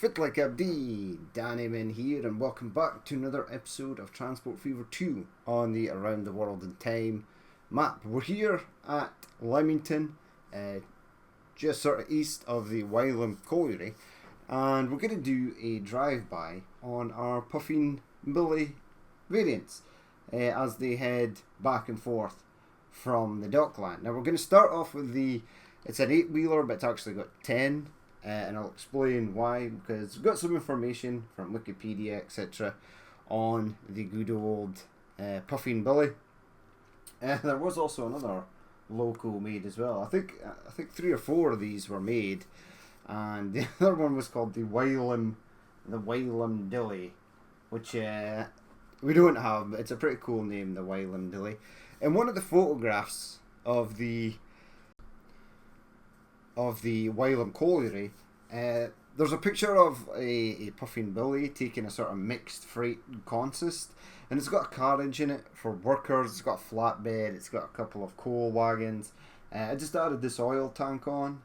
Fit like AWT, Dannyman here, and welcome back to another episode of Transport Fever 2 on the Around the World in Time map. We're here at Lemington, just sort of east of the Wylam Colliery, and we're going to do a drive-by on our Puffin Billy variants as they head back and forth from the dockland. Now we're going to start off with it's an 8-wheeler, but it's actually got 10. And I'll explain why, because we've got some information from Wikipedia, etc., on the good old Puffin Billy. There was also another loco made as well. I think 3 or 4 of these were made, and the other one was called the Wylam Dilly, which we don't have, but it's a pretty cool name, the Wylam Dilly. And one of the photographs of the Wylam Colliery, there's a picture of a Puffin Billy taking a sort of mixed freight consist, and it's got a carriage in it for workers, it's got a flatbed, it's got a couple of coal wagons. I just added this oil tank on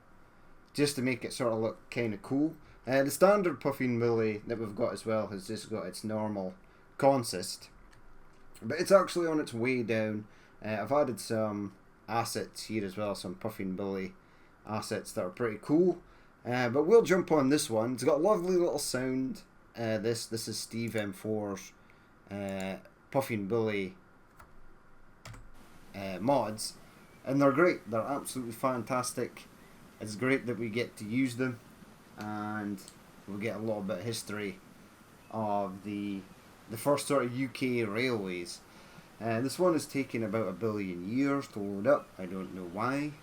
just to make it sort of look kind of cool. The standard Puffin Billy that we've got as well has just got its normal consist, but it's actually on its way down. I've added some assets here as well, some Puffin Billy assets that are pretty cool, but we'll jump on this one. It's got a lovely little sound. This is Steve M4's Puffin Billy mods, and they're great. They're absolutely fantastic. It's great that we get to use them, and we get a little bit of history of the first sort of UK railways. This one has taken about 1 billion years to load up. I don't know why.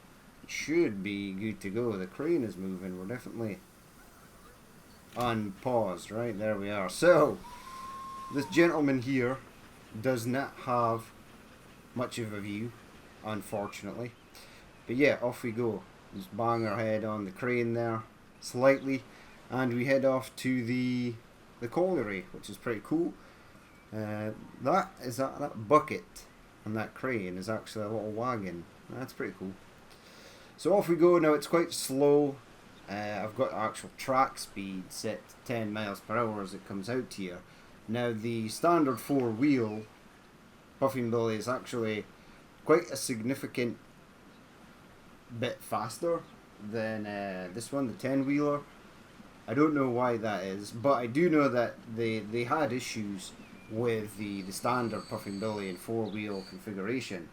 It should be good to go. The crane is moving. We're definitely on pause. Right, there we are. So, this gentleman here does not have much of a view, unfortunately. But yeah, off we go. Just bang our head on the crane there, slightly, and we head off to the colliery, which is pretty cool. That bucket on that crane is actually a little wagon. That's pretty cool. So off we go. Now it's quite slow. I've got actual track speed set to 10 miles per hour as it comes out here. Now the standard 4-wheel Puffin Billy is actually quite a significant bit faster than this one, the 10-wheeler. I don't know why that is, but I do know that they had issues with the standard Puffin Billy and 4-wheel configuration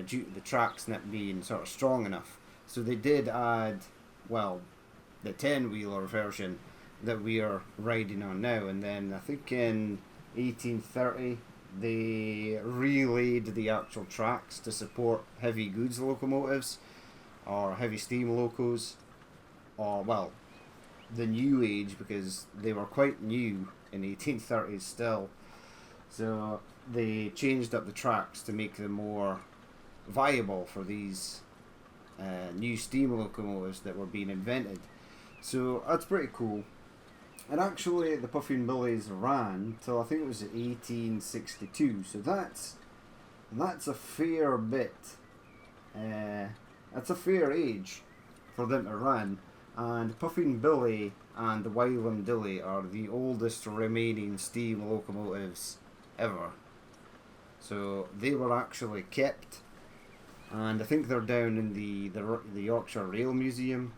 due to the tracks not being sort of strong enough. So they did add, well, the 10-wheeler version that we are riding on now, and then I think in 1830 they relaid the actual tracks to support heavy goods locomotives or heavy steam locos, or well, the new age, because they were quite new in 1830s still. So they changed up the tracks to make them more viable for these new steam locomotives that were being invented. So that's pretty cool. And actually the Puffin Billies ran till I think it was 1862. So that's a fair bit. That's a fair age for them to run. And Puffin Billy and the Wylam Dilly are the oldest remaining steam locomotives ever. So they were actually kept, and I think they're down in the Yorkshire Rail Museum.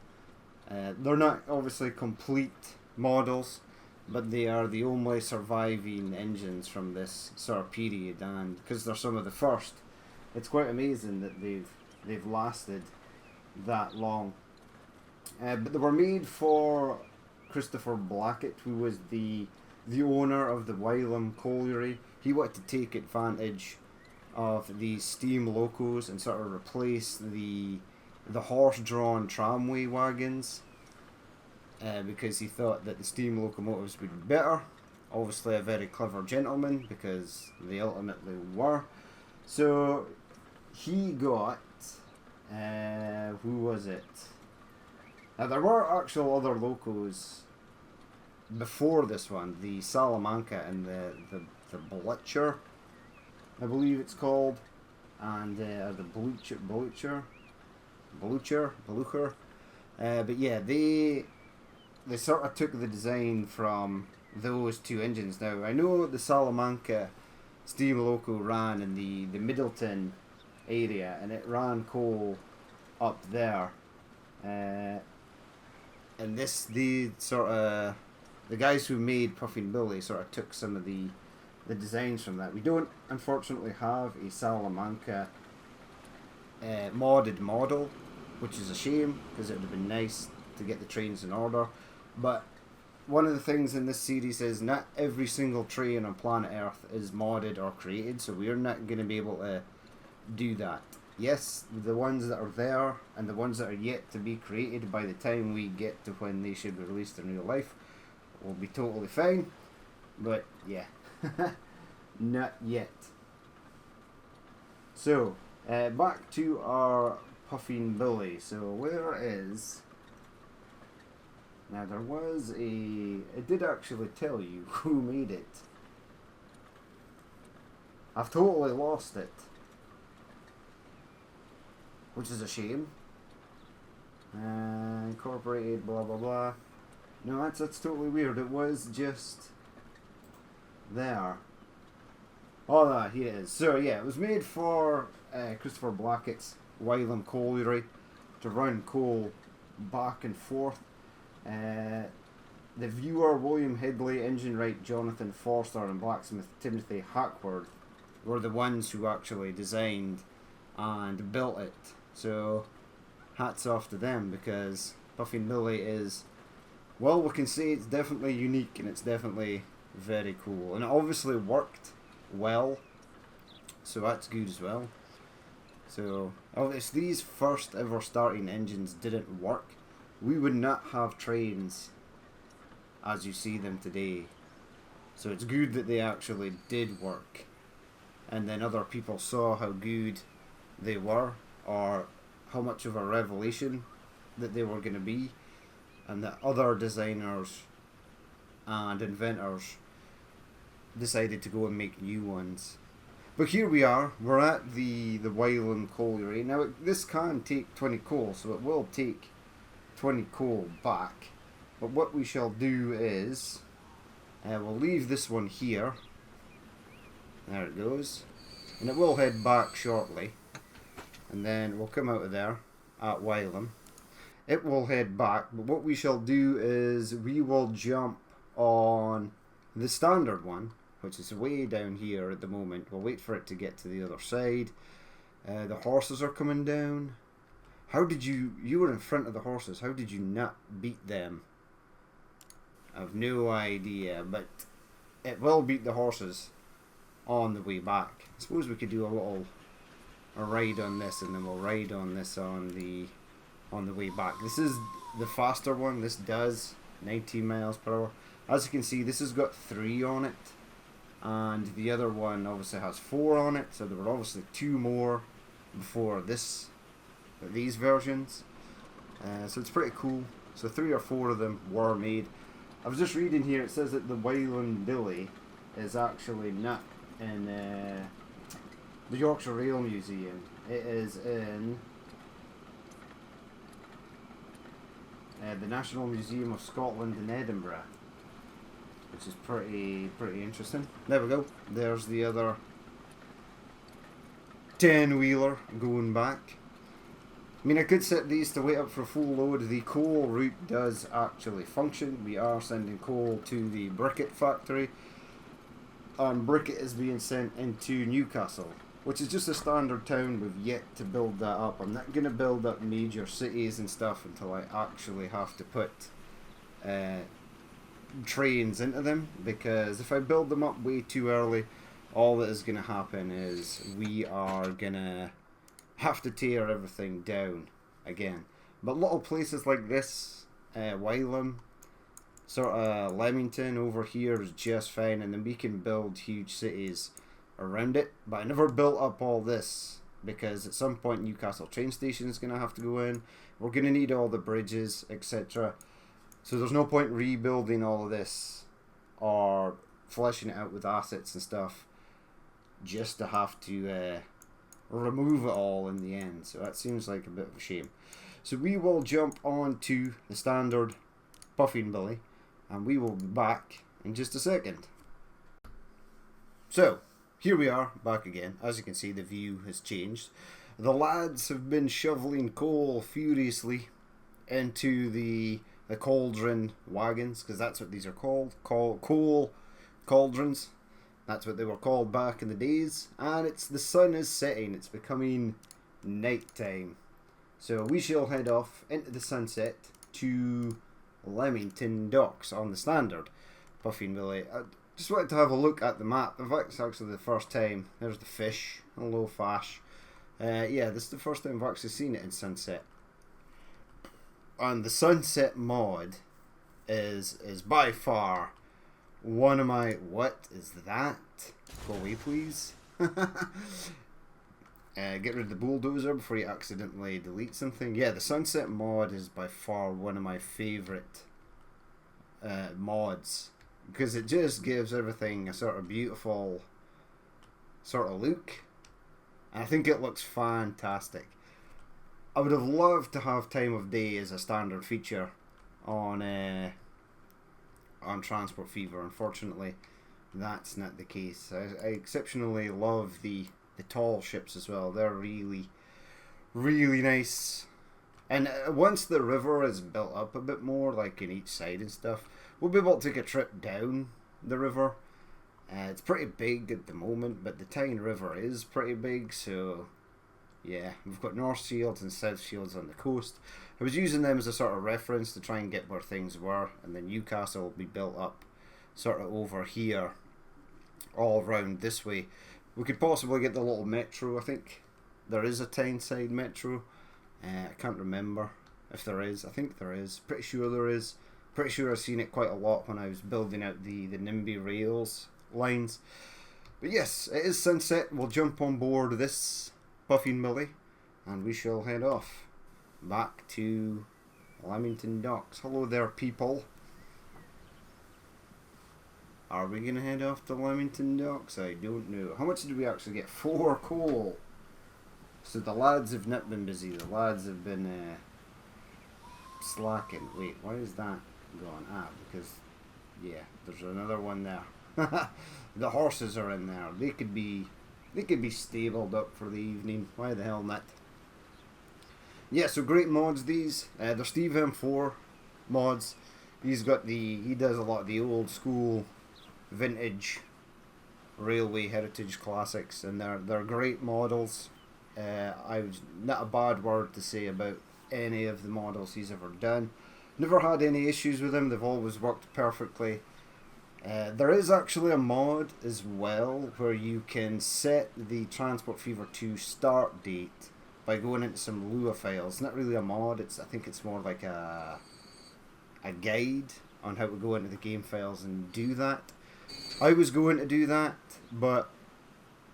They're not obviously complete models, but they are the only surviving engines from this sort of period, and because they're some of the first, it's quite amazing that they've lasted that long. But they were made for Christopher Blackett, who was the owner of the Wylam Colliery. He wanted to take advantage of these steam locos and sort of replace the horse-drawn tramway wagons, because he thought that the steam locomotives would be better. Obviously a very clever gentleman, because they ultimately were. So he got, who was it? Now there were actual other locos before this one, the Salamanca and the Blitzer, I believe it's called, and the Blucher. But yeah, they sort of took the design from those two engines. Now, I know the Salamanca steam loco ran in the Middleton area, and it ran coal up there. And the guys who made Puffin Billy sort of took some of the designs from that. We don't, unfortunately, have a Salamanca modded model, which is a shame, because it would have been nice to get the trains in order. But one of the things in this series is not every single train on planet Earth is modded or created, so we're not going to be able to do that. Yes, the ones that are there and the ones that are yet to be created by the time we get to when they should be released in real life will be totally fine, but yeah, not yet. So, back to our Puffin Billy. So where is... Now there was it did actually tell you who made it. I've totally lost it, which is a shame. Incorporated, blah blah blah. No, that's totally weird. It was just there. Oh, no, here it is. So yeah, it was made for Christopher Blackett's Wylam Colliery to run coal back and forth. The viewer William Headley, engine wright Jonathan Forster, and blacksmith Timothy Hackworth were the ones who actually designed and built it. So hats off to them, because Puffin Billy is, well, we can say it's definitely unique and it's definitely very cool, and it obviously worked well, so that's good as well. So if these first ever starting engines didn't work, we would not have trains as you see them today. So it's good that they actually did work, and then other people saw how good they were, or how much of a revelation that they were going to be, and that other designers and inventors decided to go and make new ones. But here we are, we're at the Wylam Colliery. Now this can take 20 coal, so it will take 20 coal back. But what we shall do is, we'll leave this one here. There it goes. And it will head back shortly. And then we'll come out of there at Wylam. It will head back, but what we shall do is we will jump on the standard one, which is way down here at the moment. We'll wait for it to get to the other side. The horses are coming down. How did you were in front of the horses, how did you not beat them? I have no idea, but it will beat the horses on the way back. I suppose we could do a ride on this, and then we'll ride on this on the way back. This is the faster one. This does 19 miles per hour. As you can see, this has got 3 on it, and the other one obviously has 4 on it, so there were obviously 2 more before these versions. So it's pretty cool. So 3 or 4 of them were made. I was just reading here, it says that the Wylam Billy is actually not in the Yorkshire Rail Museum. It is in the National Museum of Scotland in Edinburgh, which is pretty interesting. There we go. There's the other 10-wheeler going back. I mean, I could set these to wait up for full load. The coal route does actually function. We are sending coal to the briquette factory, and briquette is being sent into Newcastle, which is just a standard town. We've yet to build that up. I'm not going to build up major cities and stuff until I actually have to put trains into them, because if I build them up way too early, all that is going to happen is we are going to have to tear everything down again. But little places like this, Wylam, sort of Lemington over here is just fine, and then we can build huge cities around it. But I never built up all this, because at some point Newcastle train station is going to have to go in. We're going to need all the bridges, etc. So there's no point rebuilding all of this or fleshing it out with assets and stuff just to have to remove it all in the end. So that seems like a bit of a shame. So we will jump on to the standard Puffing Billy, and we will be back in just a second. So, here we are, back again. As you can see, the view has changed. The lads have been shoveling coal furiously into the cauldron wagons, because that's what these are called. Coal cauldrons. That's what they were called back in the days. And the sun is setting. It's becoming night time. So we shall head off into the sunset to Lemington docks on the standard Puffing Billy. I just wanted to have a look at the map. In fact, it's actually the first time. There's the fish. Hello, Fash. Yeah, this is the first time I've actually seen it in sunset. And the sunset mod is by far one of my... What is that? Go away, please. Get rid of the bulldozer before you accidentally delete something. Yeah, the sunset mod is by far one of my favourite mods, because it just gives everything a sort of beautiful sort of look, and I think it looks fantastic. I would have loved to have time of day as a standard feature on Transport Fever. Unfortunately, that's not the case. I exceptionally love the tall ships as well. They're really, really nice. And once the river is built up a bit more, like in each side and stuff, we'll be able to take a trip down the river. It's pretty big at the moment, but the Tyne River is pretty big, so yeah, we've got North Shields and South Shields on the coast. I was using them as a sort of reference to try and get where things were, and then Newcastle will be built up sort of over here, all around this way. We could possibly get the little metro. I think there is a Tyneside metro. I can't remember if there is. I think there is. Pretty sure there is. Pretty sure I've seen it quite a lot when I was building out the NIMBY rails lines. But yes, it is sunset. We'll jump on board this Puffing Billy and we shall head off back to Lemington docks. Hello there, people. Are we going to head off to Lemington docks? I don't know. How much did we actually get? 4 coal. So the lads have not been busy. The lads have been slacking. Wait, why is that going? Because, yeah, there's another one there. The horses are in there. They could be stabled up for the evening. Why the hell not? Yeah, so great mods these. They're Steve M4 mods. He does a lot of the old school vintage railway heritage classics, and they're great models. I've not a bad word to say about any of the models he's ever done. Never had any issues with them. They've always worked perfectly. There is actually a mod as well where you can set the Transport Fever 2 start date by going into some Lua files. Not really a mod. I think it's more like a guide on how to go into the game files and do that. I was going to do that, but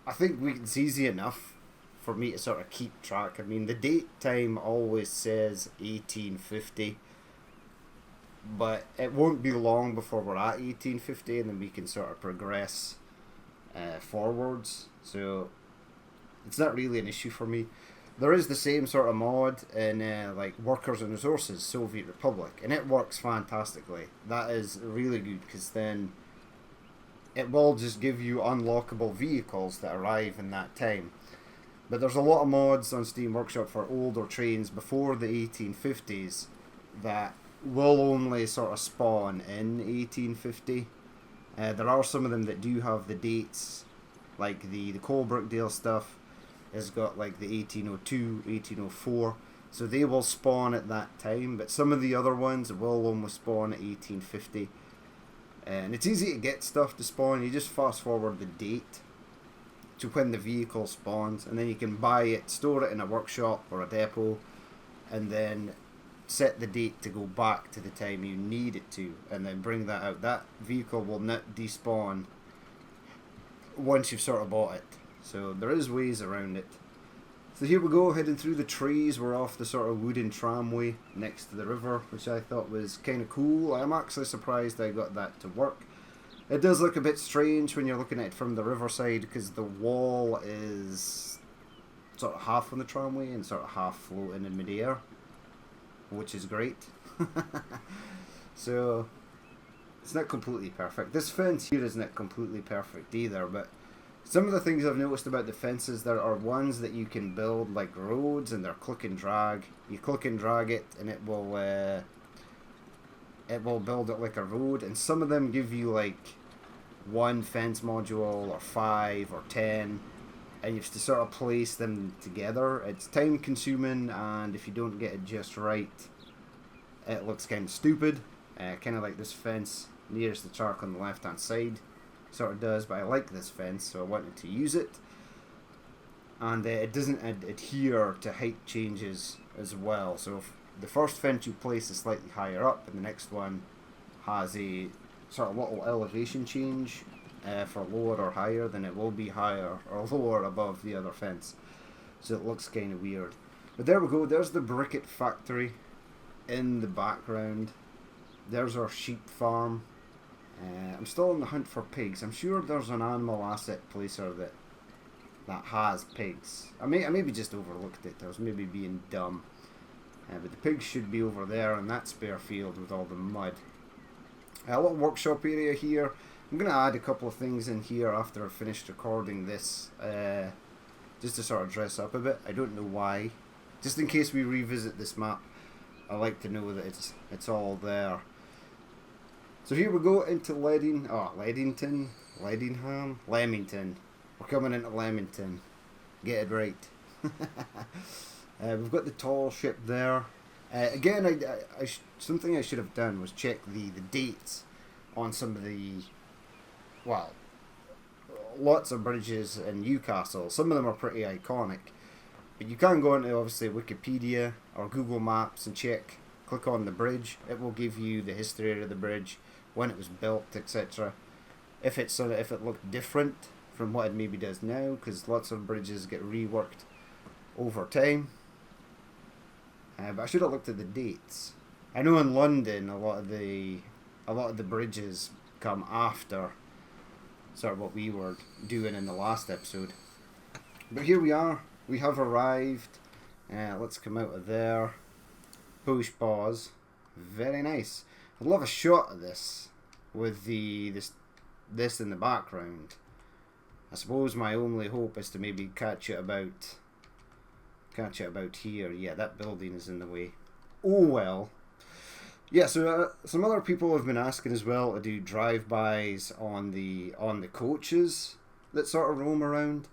I think it's easy enough for me to sort of keep track. I mean, the date time always says 1850, but it won't be long before we're at 1850, and then we can sort of progress forwards. So it's not really an issue for me. There is the same sort of mod in like Workers and Resources, Soviet Republic, and it works fantastically. That is really good, because then it will just give you unlockable vehicles that arrive in that time. But there's a lot of mods on Steam Workshop for older trains before the 1850s that will only sort of spawn in 1850. There are some of them that do have the dates, like the Coalbrookdale stuff has got like the 1802, 1804, so they will spawn at that time, but some of the other ones will only spawn at 1850. And it's easy to get stuff to spawn. You just fast forward the date to when the vehicle spawns, and then you can buy it, store it in a workshop or a depot, and then set the date to go back to the time you need it to, and then bring that out. That vehicle will not despawn once you've sort of bought it. So there is ways around it. So here we go, heading through the trees. We're off the sort of wooden tramway next to the river, which I thought was kind of cool. I'm actually surprised I got that to work. It does look a bit strange when you're looking at it from the riverside, because the wall is sort of half on the tramway and sort of half floating in midair, which is great. So it's not completely perfect. This fence here is not completely perfect either, but some of the things I've noticed about the fences, there are ones that you can build like roads, and they're click and drag. You click and drag it and it will build it like a road, and some of them give you like one fence module or 5 or 10, and you have to sort of place them together. It's time consuming, and if you don't get it just right, it looks kind of stupid. Kind of like this fence nearest the shark on the left hand side sort of does, but I like this fence, so I wanted to use it. And it doesn't adhere to height changes as well, so if the first fence you place is slightly higher up and the next one has a sort of little elevation change for lower or higher, then it will be higher or lower above the other fence, so it looks kind of weird. But there we go, there's the briquette factory in the background. There's our sheep farm. I'm still on the hunt for pigs. I'm sure there's an animal asset placer that has pigs. I maybe just overlooked it. I was maybe being dumb. But the pigs should be over there in that spare field with all the mud. A little workshop area here. I'm going to add a couple of things in here after I've finished recording this, just to sort of dress up a bit. I don't know why. Just in case we revisit this map, I like to know that it's all there. So here we go into Lemington. We're coming into Lemington. Get it right. We've got the tall ship there. Again, something I should have done was check the dates on some of the, well, lots of bridges in Newcastle. Some of them are pretty iconic. But you can go into, obviously, Wikipedia or Google Maps and check. Click on the bridge. It will give you the history of the bridge, when it was built, etc. If it looked different from what it maybe does now, because lots of bridges get reworked over time. But I should have looked at the dates. I know in London a lot of the bridges come after sort of what we were doing in the last episode. But here we are. We have arrived. Let's come out of there. Push pause. Very nice. I'd love a shot of this with this in the background. I suppose my only hope is to maybe catch it about here. Yeah, that building is in the way. Oh well. Yeah, so some other people have been asking as well to do drive-bys on the coaches that sort of roam around.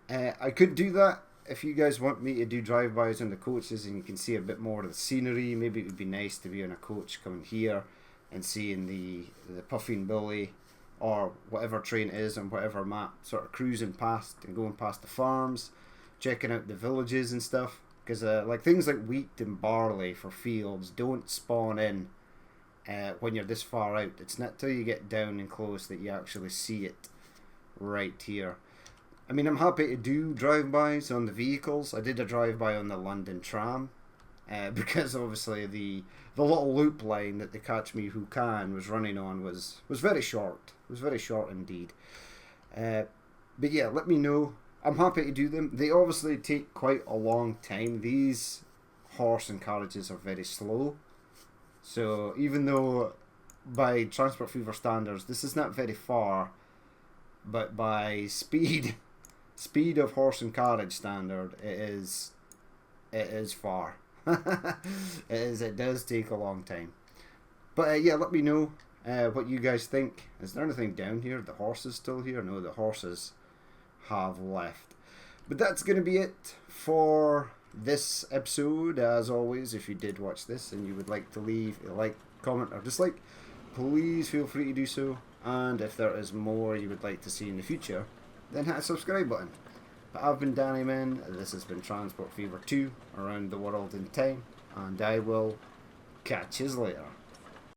I could do that if you guys want me to do drive-bys on the coaches and you can see a bit more of the scenery. Maybe it would be nice to be on a coach coming here and seeing the Puffing Billy or whatever train it is on whatever map, sort of cruising past and going past the farms, checking out the villages and stuff. Because like things like wheat and barley for fields don't spawn in when you're this far out. It's not till you get down and close that you actually see it right here. I mean, I'm happy to do drive-bys on the vehicles. I did a drive-by on the London tram because obviously the little loop line that the Catch Me Who Can was running on was very short. It was very short indeed. But yeah, let me know. I'm happy to do them. They obviously take quite a long time. These horse and carriages are very slow. So even though by Transport Fever standards this is not very far, but by speed of horse and carriage standard, it is far. It does take a long time. But yeah, let me know what you guys think. Is there anything down here? The horse is still here? No, the horses have left. But that's going to be it for this episode. As always, if you did watch this and you would like to leave a like, comment or dislike, please feel free to do so. And if there is more you would like to see in the future, then hit a subscribe button. But I've been Danny Man, this has been Transport Fever 2, around the world in time, and I will catch you later.